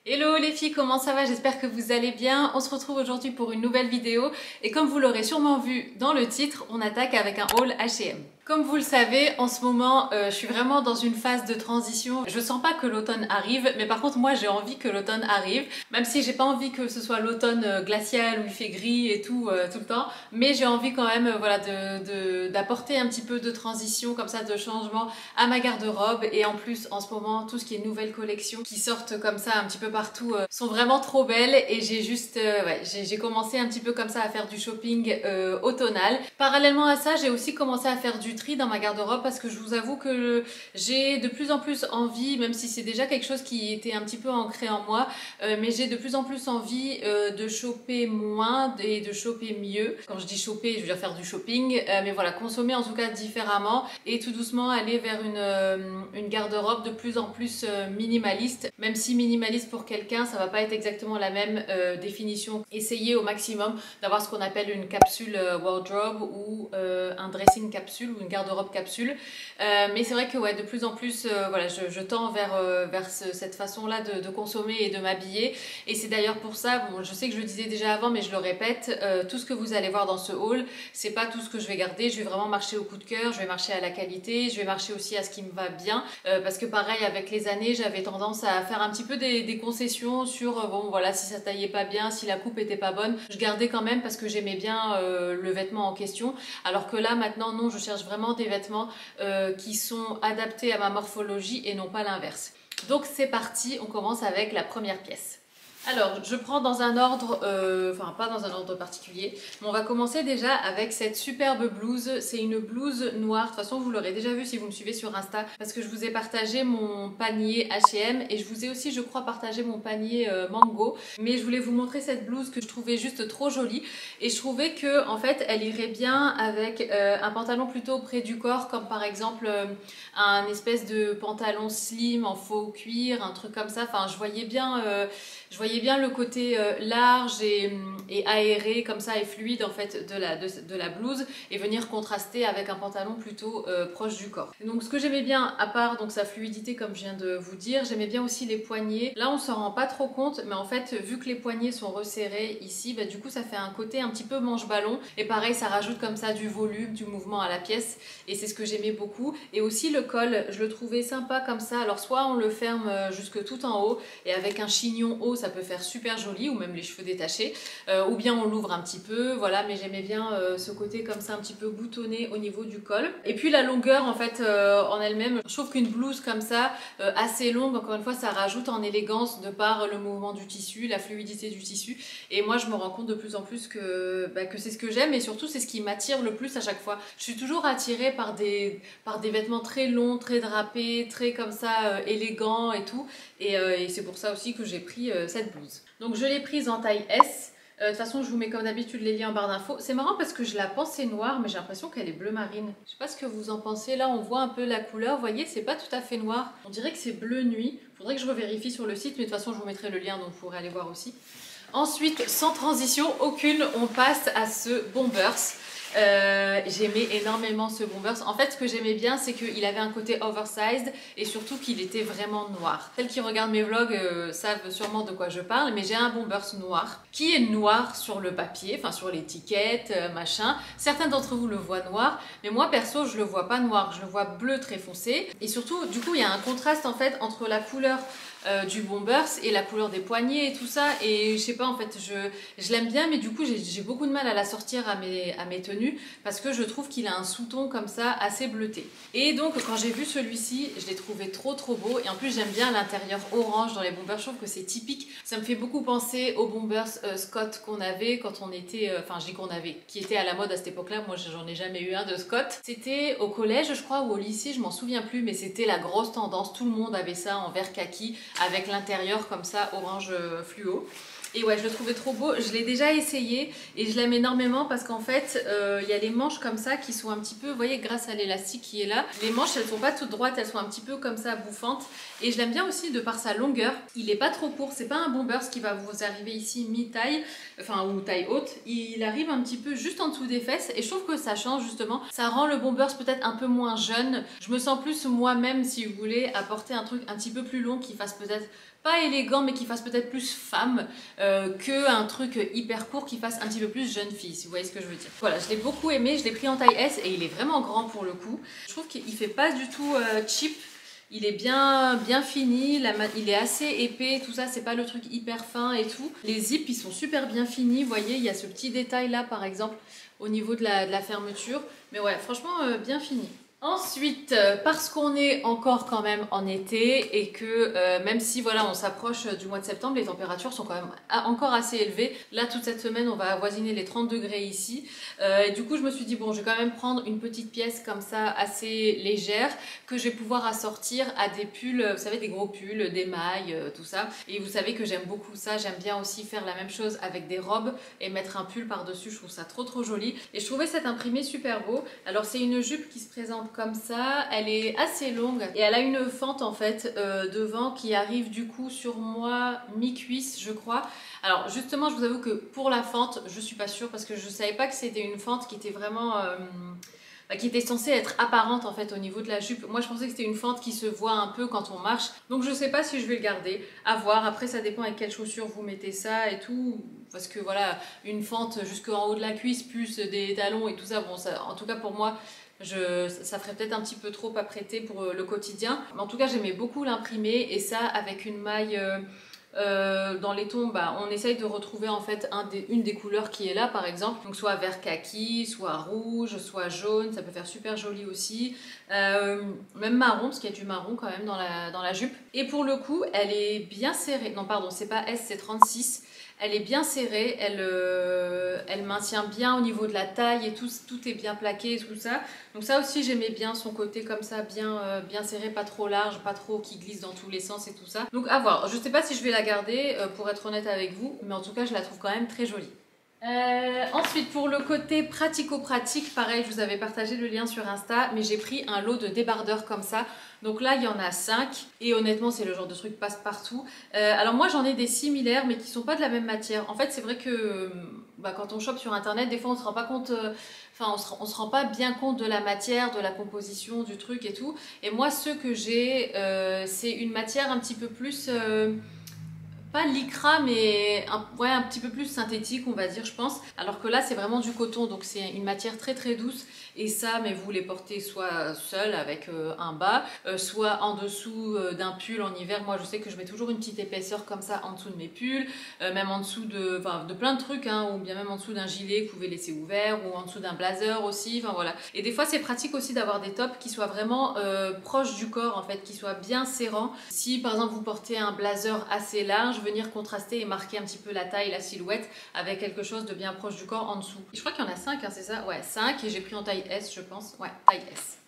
Hello les filles, comment ça va? J'espère que vous allez bien. On se retrouve aujourd'hui pour une nouvelle vidéo et comme vous l'aurez sûrement vu dans le titre, on attaque avec un haul H&M. Comme vous le savez, en ce moment, je suis vraiment dans une phase de transition. Je sens pas que l'automne arrive, mais par contre moi j'ai envie que l'automne arrive, même si j'ai pas envie que ce soit l'automne glacial où il fait gris et tout tout le temps, mais j'ai envie quand même voilà d'apporter un petit peu de transition comme ça, de changement à ma garde-robe. Et en plus en ce moment tout ce qui est nouvelles collections qui sortent comme ça un petit peu partout sont vraiment trop belles et j'ai juste j'ai commencé un petit peu comme ça à faire du shopping automnal. Parallèlement à ça, j'ai aussi commencé à faire du tri dans ma garde-robe parce que je vous avoue que j'ai de plus en plus envie, même si c'est déjà quelque chose qui était un petit peu ancré en moi, mais j'ai de plus en plus envie de choper moins et de choper mieux. Quand je dis choper, je veux dire faire du shopping, mais voilà, consommer en tout cas différemment et tout doucement aller vers une garde-robe de plus en plus minimaliste, même si minimaliste pour quelqu'un, ça va pas être exactement la même définition. Essayer au maximum d'avoir ce qu'on appelle une capsule wardrobe ou un dressing capsule ou une garde-robe capsule. Mais c'est vrai que ouais, de plus en plus, voilà, je tends vers cette façon-là de consommer et de m'habiller. Et c'est d'ailleurs pour ça, bon, je sais que je le disais déjà avant, mais je le répète, tout ce que vous allez voir dans ce haul, c'est pas tout ce que je vais garder. Je vais vraiment marcher au coup de cœur, je vais marcher à la qualité, je vais marcher aussi à ce qui me va bien. Parce que pareil, avec les années, j'avais tendance à faire un petit peu des concessions sur, bon voilà, si ça taillait pas bien, si la coupe était pas bonne, je gardais quand même parce que j'aimais bien le vêtement en question. Alors que là, maintenant, non, je cherche vraiment des vêtements qui sont adaptés à ma morphologie et non pas l'inverse. Donc c'est parti, on commence avec la première pièce. Alors, je prends dans un ordre, enfin pas dans un ordre particulier, mais on va commencer déjà avec cette superbe blouse. C'est une blouse noire, de toute façon vous l'aurez déjà vu si vous me suivez sur Insta, parce que je vous ai partagé mon panier H&M et je vous ai aussi, je crois, partagé mon panier Mango. Mais je voulais vous montrer cette blouse que je trouvais juste trop jolie et je trouvais que en fait elle irait bien avec un pantalon plutôt près du corps, comme par exemple un espèce de pantalon slim en faux cuir, un truc comme ça. Enfin, je voyais bien le côté large et aéré comme ça et fluide en fait de la blouse et venir contraster avec un pantalon plutôt proche du corps. Donc ce que j'aimais bien, à part donc sa fluidité comme je viens de vous dire, j'aimais bien aussi les poignets. Là on s'en rend pas trop compte, mais en fait vu que les poignets sont resserrés ici, bah, du coup ça fait un côté un petit peu manche-ballon et pareil ça rajoute comme ça du volume, du mouvement à la pièce et c'est ce que j'aimais beaucoup. Et aussi le col, je le trouvais sympa comme ça. Alors soit on le ferme jusque tout en haut et avec un chignon haut ça peut faire super joli, ou même les cheveux détachés, ou bien on l'ouvre un petit peu, voilà. Mais j'aimais bien ce côté comme ça un petit peu boutonné au niveau du col. Et puis la longueur en fait en elle-même, je trouve qu'une blouse comme ça assez longue, encore une fois ça rajoute en élégance de par le mouvement du tissu, la fluidité du tissu. Et moi je me rends compte de plus en plus que c'est ce que j'aime et surtout c'est ce qui m'attire le plus à chaque fois. Je suis toujours attirée par des vêtements très longs, très drapés, très comme ça élégants et tout. Et c'est pour ça aussi que j'ai pris cette blouse. Donc je l'ai prise en taille S. De toute façon, je vous mets comme d'habitude les liens en barre d'infos. C'est marrant parce que je la pensais noire, mais j'ai l'impression qu'elle est bleu marine. Je sais pas ce que vous en pensez. Là, on voit un peu la couleur. Vous voyez, c'est pas tout à fait noir. On dirait que c'est bleu nuit. Faudrait que je revérifie sur le site, mais de toute façon, je vous mettrai le lien, donc vous pourrez aller voir aussi. Ensuite, sans transition aucune, on passe à ce Bombers. J'aimais énormément ce Bombers. En fait, ce que j'aimais bien, c'est qu'il avait un côté oversized et surtout qu'il était vraiment noir. Celles qui regardent mes vlogs savent sûrement de quoi je parle, mais j'ai un Bombers noir qui est noir sur le papier, enfin sur l'étiquette, machin. Certains d'entre vous le voient noir, mais moi perso, je le vois pas noir, je le vois bleu très foncé. Et surtout, du coup, il y a un contraste en fait entre la couleur du Bombers et la couleur des poignets et tout ça. Et je sais pas, en fait, je l'aime bien, mais du coup, j'ai beaucoup de mal à la sortir à mes tenues parce que je trouve qu'il a un sous-ton comme ça assez bleuté. Et donc, quand j'ai vu celui-ci, je l'ai trouvé trop beau. Et en plus, j'aime bien l'intérieur orange dans les Bombers. Je trouve que c'est typique. Ça me fait beaucoup penser aux Bombers Scott qu'on avait quand on était, enfin, je dis qu'on avait, qui était à la mode à cette époque-là. Moi, j'en ai jamais eu un de Scott. C'était au collège, je crois, ou au lycée, je m'en souviens plus, mais c'était la grosse tendance. Tout le monde avait ça en vert kaki avec l'intérieur comme ça orange fluo. Et ouais, je le trouvais trop beau. Je l'ai déjà essayé et je l'aime énormément parce qu'en fait, il y a les manches comme ça qui sont un petit peu, vous voyez, grâce à l'élastique qui est là, les manches elles sont pas toutes droites, elles sont un petit peu comme ça bouffantes. Et je l'aime bien aussi de par sa longueur. Il est pas trop court, c'est pas un bomber qui va vous arriver ici mi-taille, enfin ou taille haute. Il arrive un petit peu juste en dessous des fesses et je trouve que ça change justement. Ça rend le bombers peut-être un peu moins jeune. Je me sens plus moi-même, si vous voulez, apporter un truc un petit peu plus long qui fasse peut-être pas élégant mais qui fasse peut-être plus femme qu'un truc hyper court qui fasse un petit peu plus jeune fille, si vous voyez ce que je veux dire. Voilà, je l'ai beaucoup aimé, je l'ai pris en taille S et il est vraiment grand pour le coup. Je trouve qu'il fait pas du tout cheap. Il est bien fini, il est assez épais, tout ça, c'est pas le truc hyper fin et tout. Les zips, ils sont super bien finis, vous voyez, il y a ce petit détail là par exemple au niveau de la fermeture. Mais ouais, franchement, bien fini. Ensuite, parce qu'on est encore quand même en été et que même si voilà on s'approche du mois de septembre, les températures sont quand même encore assez élevées. Là toute cette semaine on va avoisiner les 30 degrés ici. Et du coup je me suis dit bon je vais quand même prendre une petite pièce comme ça assez légère que je vais pouvoir assortir à des pulls, vous savez des gros pulls, des mailles, tout ça. Et vous savez que j'aime beaucoup ça, j'aime bien aussi faire la même chose avec des robes et mettre un pull par dessus, je trouve ça trop joli. Et je trouvais cet imprimé super beau. Alors c'est une jupe qui se présente comme ça, elle est assez longue et elle a une fente en fait devant qui arrive du coup sur moi mi-cuisse je crois. Alors justement je vous avoue que pour la fente je suis pas sûre parce que je savais pas que c'était une fente qui était vraiment qui était censée être apparente en fait au niveau de la jupe. Moi je pensais que c'était une fente qui se voit un peu quand on marche, donc je sais pas si je vais le garder, à voir. Après ça dépend avec quelles chaussures vous mettez ça et tout, parce que voilà une fente jusqu'en haut de la cuisse plus des talons et tout ça, bon ça, en tout cas pour moi ça ferait peut-être un petit peu trop à prêter pour le quotidien. Mais en tout cas, j'aimais beaucoup l'imprimer et ça avec une maille dans les tons, on essaye de retrouver en fait une des couleurs qui est là par exemple. Donc soit vert kaki, soit rouge, soit jaune, ça peut faire super joli aussi. Même marron, parce qu'il y a du marron quand même dans la jupe. Et pour le coup, elle est bien serrée. Non pardon, c'est pas S, c'est 36. Elle est bien serrée, elle maintient bien au niveau de la taille et tout est bien plaqué et tout ça. Donc ça aussi j'aimais bien son côté comme ça, bien serré, pas trop large, pas trop qui glisse dans tous les sens et tout ça. Donc à voir, je sais pas si je vais la garder pour être honnête avec vous, mais en tout cas je la trouve quand même très jolie. Ensuite pour le côté pratico-pratique, pareil je vous avais partagé le lien sur Insta, mais j'ai pris un lot de débardeurs comme ça. Donc là il y en a 5 et honnêtement c'est le genre de truc passe-partout. Alors moi j'en ai des similaires mais qui sont pas de la même matière. En fait c'est vrai que quand on chope sur internet des fois on se rend pas compte, on se rend pas bien compte de la matière, de la composition du truc et tout. Et moi ceux que j'ai c'est une matière un petit peu plus... pas lycra mais un petit peu plus synthétique on va dire je pense, alors que là c'est vraiment du coton donc c'est une matière très douce et ça mais vous les portez soit seul avec un bas, soit en dessous d'un pull en hiver. Moi je sais que je mets toujours une petite épaisseur comme ça en dessous de mes pulls, même en dessous de plein de trucs ou bien même en dessous d'un gilet que vous pouvez laisser ouvert ou en dessous d'un blazer aussi, voilà. Et des fois c'est pratique aussi d'avoir des tops qui soient vraiment proches du corps en fait, qui soient bien serrants. Si par exemple vous portez un blazer assez large, venir contraster et marquer un petit peu la taille, la silhouette avec quelque chose de bien proche du corps en dessous. Et je crois qu'il y en a 5, c'est ça? Ouais, 5 et j'ai pris en taille S je pense. Ouais, taille S.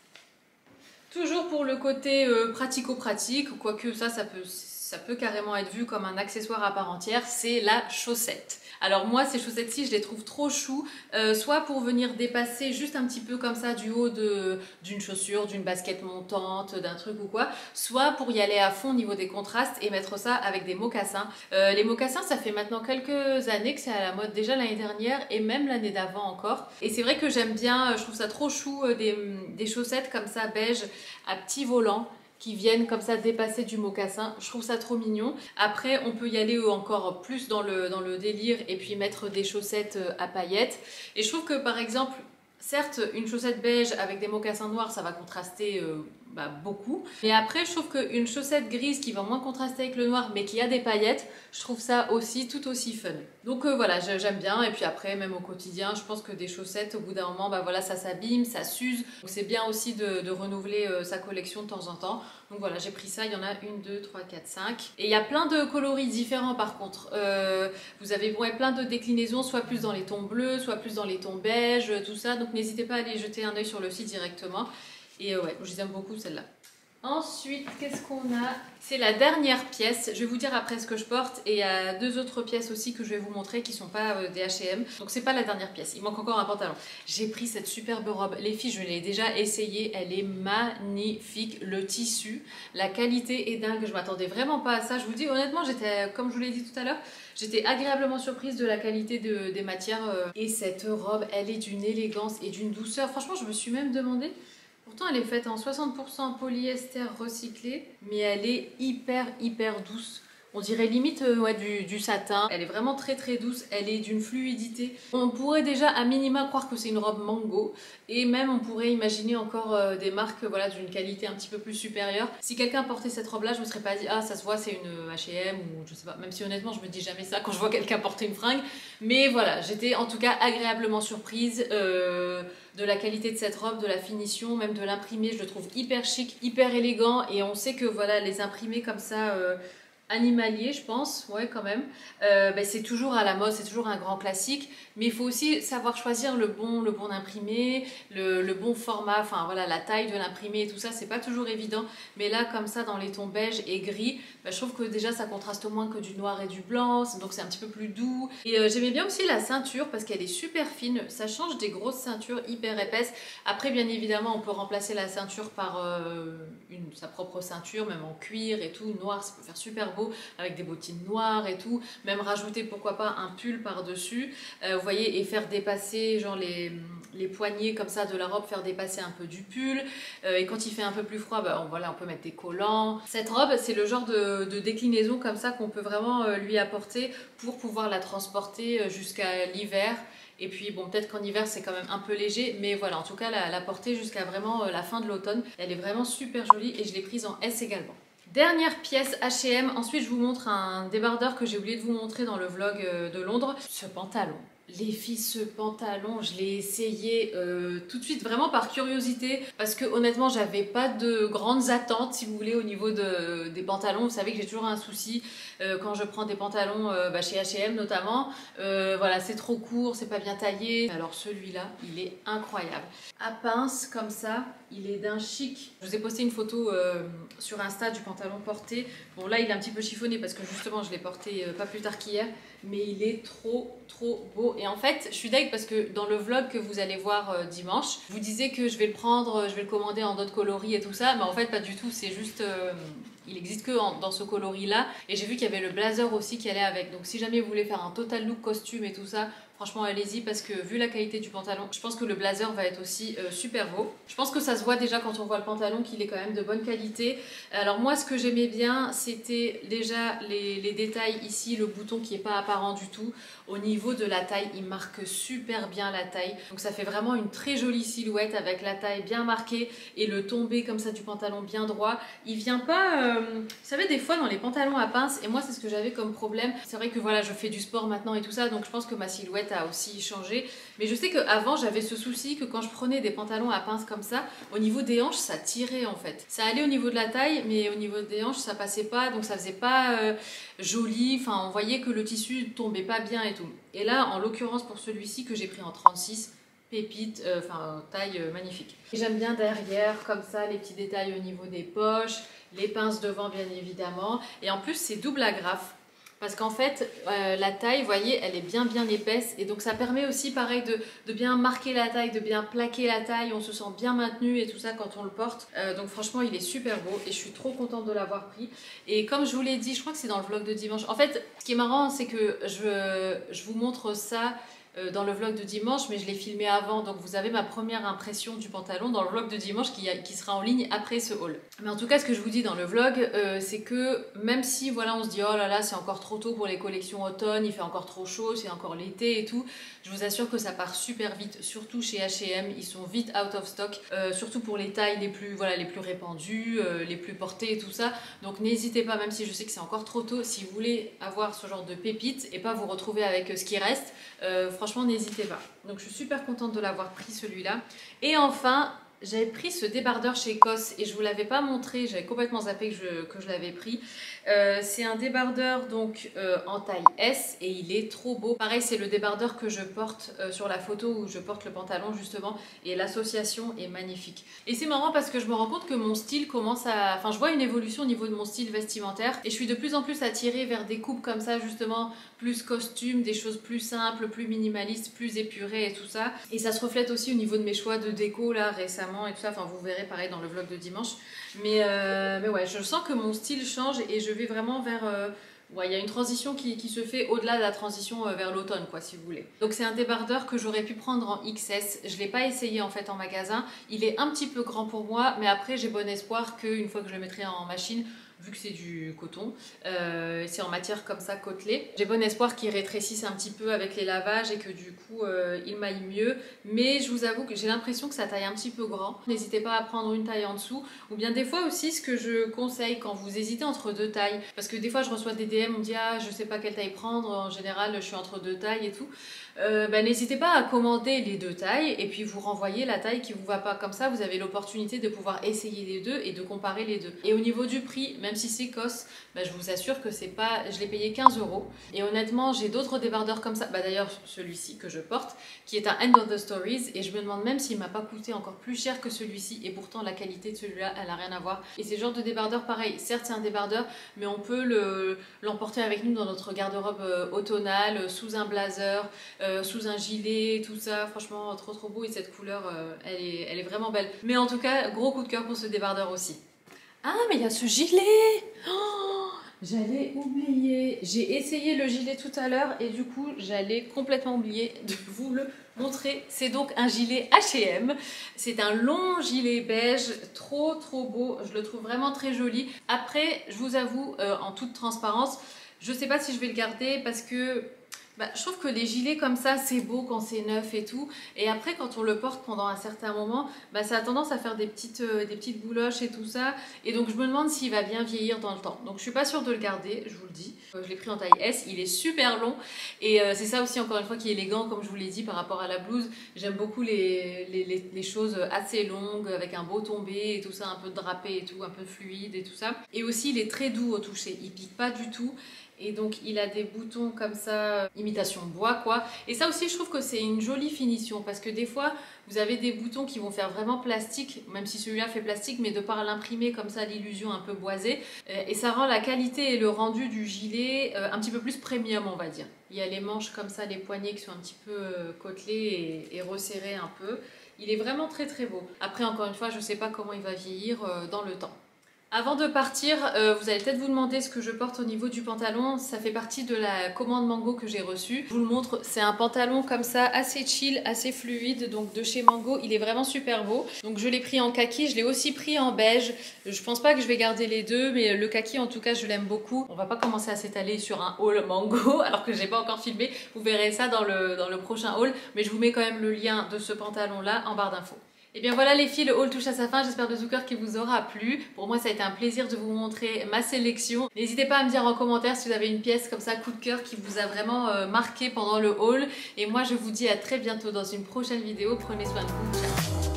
Toujours pour le côté pratico-pratique, quoique ça peut carrément être vu comme un accessoire à part entière, c'est la chaussette. Alors moi ces chaussettes-ci je les trouve trop chou, soit pour venir dépasser juste un petit peu comme ça du haut d'une chaussure, d'une basket montante, d'un truc ou quoi, soit pour y aller à fond au niveau des contrastes et mettre ça avec des mocassins. Les mocassins ça fait maintenant quelques années que c'est à la mode, déjà l'année dernière et même l'année d'avant encore. Et c'est vrai que j'aime bien, je trouve ça trop chou des chaussettes comme ça beige à petits volants qui viennent comme ça dépasser du mocassin. Je trouve ça trop mignon. Après, on peut y aller encore plus dans le délire et puis mettre des chaussettes à paillettes. Et je trouve que par exemple, certes, une chaussette beige avec des mocassins noirs, ça va contraster beaucoup. Mais après, je trouve qu'une chaussette grise qui va moins contraster avec le noir, mais qui a des paillettes, je trouve ça aussi tout aussi fun. Donc voilà, j'aime bien. Et puis après, même au quotidien, je pense que des chaussettes, au bout d'un moment, voilà, ça s'abîme, ça s'use. Donc c'est bien aussi de renouveler sa collection de temps en temps. Donc voilà, j'ai pris ça. Il y en a 1, 2, 3, 4, 5. Et il y a plein de coloris différents par contre. Vous avez plein de déclinaisons, soit plus dans les tons bleus, soit plus dans les tons beige, tout ça. Donc n'hésitez pas à aller jeter un œil sur le site directement. Et ouais, je les aime beaucoup celles-là. Ensuite, qu'est-ce qu'on a? C'est la dernière pièce. Je vais vous dire après ce que je porte. Et il y a deux autres pièces aussi que je vais vous montrer qui sont pas des H&M. Donc c'est pas la dernière pièce. Il manque encore un pantalon. J'ai pris cette superbe robe. Les filles, je l'ai déjà essayée. Elle est magnifique. Le tissu, la qualité est dingue. Je m'attendais vraiment pas à ça. Je vous dis honnêtement, j'étais, comme je vous l'ai dit tout à l'heure, j'étais agréablement surprise de la qualité des matières. Et cette robe, elle est d'une élégance et d'une douceur. Franchement, je me suis même demandé... Pourtant, elle est faite en 60% polyester recyclé, mais elle est hyper douce. On dirait limite ouais, du satin. Elle est vraiment très douce, elle est d'une fluidité. On pourrait déjà à minima croire que c'est une robe Mango. Et même on pourrait imaginer encore des marques voilà, d'une qualité un petit peu plus supérieure. Si quelqu'un portait cette robe là, je me serais pas dit ah ça se voit c'est une H&M ou je sais pas. Même si honnêtement je me dis jamais ça quand je vois quelqu'un porter une fringue. Mais voilà, j'étais en tout cas agréablement surprise de la qualité de cette robe, de la finition, même de l'imprimé. Je le trouve hyper chic, hyper élégant. Et on sait que voilà les imprimés comme ça... animalier, je pense, ouais, quand même. C'est toujours à la mode, c'est toujours un grand classique, mais il faut aussi savoir choisir le bon imprimé, le bon format, enfin voilà, la taille de l'imprimé et tout ça, c'est pas toujours évident. Mais là, comme ça, dans les tons beige et gris, je trouve que déjà ça contraste moins que du noir et du blanc, donc c'est un petit peu plus doux. Et j'aimais bien aussi la ceinture parce qu'elle est super fine, ça change des grosses ceintures hyper épaisses. Après, bien évidemment, on peut remplacer la ceinture par sa propre ceinture, même en cuir et tout, noir, ça peut faire super beau avec des bottines noires et tout, même rajouter pourquoi pas un pull par dessus, vous voyez, et faire dépasser genre les poignets comme ça de la robe, faire dépasser un peu du pull, et quand il fait un peu plus froid, voilà, on peut mettre des collants. Cette robe, c'est le genre de déclinaison comme ça qu'on peut vraiment lui apporter pour pouvoir la transporter jusqu'à l'hiver. Et puis bon, peut-être qu'en hiver c'est quand même un peu léger, mais voilà, en tout cas la porter jusqu'à vraiment la fin de l'automne. Elle est vraiment super jolie et je l'ai prise en S également. Dernière pièce H&M, ensuite je vous montre un débardeur que j'ai oublié de vous montrer dans le vlog de Londres. Ce pantalon. Les filles, ce pantalon, je l'ai essayé tout de suite vraiment par curiosité parce que honnêtement j'avais pas de grandes attentes si vous voulez au niveau des pantalons. Vous savez que j'ai toujours un souci quand je prends des pantalons chez H&M notamment. Voilà, c'est trop court, c'est pas bien taillé. Alors celui-là, il est incroyable. À pince comme ça, il est d'un chic. Je vous ai posté une photo sur Insta du pantalon porté. Bon là il est un petit peu chiffonné parce que justement je l'ai porté pas plus tard qu'hier. Mais il est trop beau. Et en fait, je suis deg parce que dans le vlog que vous allez voir dimanche, je vous disais que je vais le prendre, je vais le commander en d'autres coloris et tout ça. Mais en fait, pas du tout. C'est juste... il existe que dans ce coloris-là. Et j'ai vu qu'il y avait le blazer aussi qui allait avec. Donc si jamais vous voulez faire un total look costume et tout ça, franchement, allez-y parce que vu la qualité du pantalon, je pense que le blazer va être aussi super beau. Je pense que ça se voit déjà quand on voit le pantalon qu'il est quand même de bonne qualité. Alors moi, ce que j'aimais bien, c'était déjà les détails ici, le bouton qui n'est pas apparent du tout. Au niveau de la taille, il marque super bien la taille. Donc ça fait vraiment une très jolie silhouette avec la taille bien marquée et le tombé comme ça du pantalon bien droit. Il vient pas... vous savez, des fois dans les pantalons à pince, et moi c'est ce que j'avais comme problème. C'est vrai que voilà, je fais du sport maintenant et tout ça, donc je pense que ma silhouette a aussi changé. Mais je sais qu'avant, j'avais ce souci que quand je prenais des pantalons à pince comme ça, au niveau des hanches, ça tirait en fait. Ça allait au niveau de la taille, mais au niveau des hanches, ça passait pas, donc ça faisait pas joli. Enfin, on voyait que le tissu tombait pas bien et tout. Et là, en l'occurrence, pour celui-ci que j'ai pris en 36, pépite, taille magnifique. J'aime bien derrière, comme ça, les petits détails au niveau des poches, les pinces devant bien évidemment. Et en plus, c'est double agrafe. Parce qu'en fait, la taille, vous voyez, elle est bien épaisse. Et donc ça permet aussi, pareil, de bien marquer la taille, de bien plaquer la taille. On se sent bien maintenu et tout ça quand on le porte. Donc franchement, il est super beau et je suis trop contente de l'avoir pris. Et comme je vous l'ai dit, je crois que c'est dans le vlog de dimanche. En fait, ce qui est marrant, c'est que je vous montre ça dans le vlog de dimanche, mais je l'ai filmé avant, donc vous avez ma première impression du pantalon dans le vlog de dimanche qui sera en ligne après ce haul. Mais en tout cas, ce que je vous dis dans le vlog, c'est que même si voilà, on se dit oh là là, c'est encore trop tôt pour les collections automne, il fait encore trop chaud, c'est encore l'été et tout, je vous assure que ça part super vite, surtout chez H&M, ils sont vite out of stock, surtout pour les tailles les plus répandues, les plus portées et tout ça. Donc n'hésitez pas, même si je sais que c'est encore trop tôt, si vous voulez avoir ce genre de pépites et pas vous retrouver avec ce qui reste, franchement n'hésitez pas. Donc je suis super contente de l'avoir pris celui-là. Et enfin, J'avais pris ce débardeur chez COS et je vous l'avais pas montré, j'avais complètement zappé que je l'avais pris. C'est un débardeur donc en taille S et il est trop beau. Pareil, c'est le débardeur que je porte sur la photo où je porte le pantalon justement, et l'association est magnifique. Et c'est marrant parce que je me rends compte que mon style commence à... Enfin, je vois une évolution au niveau de mon style vestimentaire et je suis de plus en plus attirée vers des coupes comme ça justement, plus costume, des choses plus simples, plus minimalistes, plus épurées et tout ça. Et ça se reflète aussi au niveau de mes choix de déco là récemment et tout ça. Enfin, vous verrez pareil dans le vlog de dimanche. Mais ouais, je sens que mon style change et je vais vraiment vers... ouais, il y a une transition qui se fait au-delà de la transition vers l'automne, quoi, si vous voulez. Donc c'est un débardeur que j'aurais pu prendre en XS. Je ne l'ai pas essayé en fait en magasin. Il est un petit peu grand pour moi, mais après j'ai bon espoir qu'une fois que je le mettrai en machine, vu que c'est du coton, c'est en matière comme ça côtelée. J'ai bon espoir qu'il rétrécisse un petit peu avec les lavages et que du coup il maille mieux. Mais je vous avoue que j'ai l'impression que ça taille un petit peu grand. N'hésitez pas à prendre une taille en dessous. Ou bien des fois aussi, ce que je conseille quand vous hésitez entre deux tailles, parce que des fois je reçois des DM, on me dit ah je sais pas quelle taille prendre, en général je suis entre deux tailles et tout. N'hésitez pas à commander les deux tailles et puis vous renvoyez la taille qui vous va pas. Comme ça vous avez l'opportunité de pouvoir essayer les deux et de comparer les deux. Et au niveau du prix, même si c'est COS, je vous assure que c'est pas... Je l'ai payé 15 €. Et honnêtement, j'ai d'autres débardeurs comme ça. D'ailleurs, celui-ci que je porte, qui est un End of the Stories. Et je me demande même s'il m'a pas coûté encore plus cher que celui-ci. Et pourtant, la qualité de celui-là, elle a rien à voir. Et c'est le genre de débardeur pareil. Certes, c'est un débardeur, mais on peut l'emporter avec nous dans notre garde-robe automnale, sous un blazer, sous un gilet, tout ça. Franchement, trop trop beau. Et cette couleur, elle est vraiment belle. Mais en tout cas, gros coup de cœur pour ce débardeur aussi. Ah, mais il y a ce gilet! Oh, j'allais oublier. J'ai essayé le gilet tout à l'heure et du coup, j'allais complètement oublier de vous le montrer. C'est donc un gilet H&M. C'est un long gilet beige, trop trop beau. Je le trouve vraiment très joli. Après, je vous avoue, en toute transparence, je ne sais pas si je vais le garder parce que... je trouve que les gilets comme ça, c'est beau quand c'est neuf et tout. Et après, quand on le porte pendant un certain moment, ça a tendance à faire des petites bouloches et tout ça. Et donc, je me demande s'il va bien vieillir dans le temps. Donc, je suis pas sûre de le garder, je vous le dis. Je l'ai pris en taille S, il est super long. Et c'est ça aussi, encore une fois, qui est élégant, comme je vous l'ai dit, par rapport à la blouse. J'aime beaucoup les choses assez longues, avec un beau tombé et tout ça, un peu drapé et tout, un peu fluide et tout ça. Et aussi, il est très doux au toucher, il pique pas du tout. Et donc il a des boutons comme ça, imitation bois quoi. Et ça aussi je trouve que c'est une jolie finition parce que des fois vous avez des boutons qui vont faire vraiment plastique, même si celui-là fait plastique, mais de par l'imprimer comme ça, l'illusion un peu boisée. Et ça rend la qualité et le rendu du gilet un petit peu plus premium on va dire. Il y a les manches comme ça, les poignets qui sont un petit peu côtelés et resserrés un peu. Il est vraiment très très beau. Après encore une fois je ne sais pas comment il va vieillir dans le temps. Avant de partir, vous allez peut-être vous demander ce que je porte au niveau du pantalon. Ça fait partie de la commande Mango que j'ai reçue. Je vous le montre, c'est un pantalon comme ça, assez chill, assez fluide, donc de chez Mango. Il est vraiment super beau. Donc je l'ai pris en kaki, je l'ai aussi pris en beige. Je pense pas que je vais garder les deux, mais le kaki en tout cas, je l'aime beaucoup. On va pas commencer à s'étaler sur un haul Mango, alors que j'ai pas encore filmé. Vous verrez ça dans le prochain haul, mais je vous mets quand même le lien de ce pantalon-là en barre d'infos. Et bien voilà les filles, le haul touche à sa fin, j'espère de tout cœur qu'il vous aura plu. Pour moi ça a été un plaisir de vous montrer ma sélection. N'hésitez pas à me dire en commentaire si vous avez une pièce comme ça, coup de cœur, qui vous a vraiment marqué pendant le haul. Et moi je vous dis à très bientôt dans une prochaine vidéo, prenez soin de vous, ciao.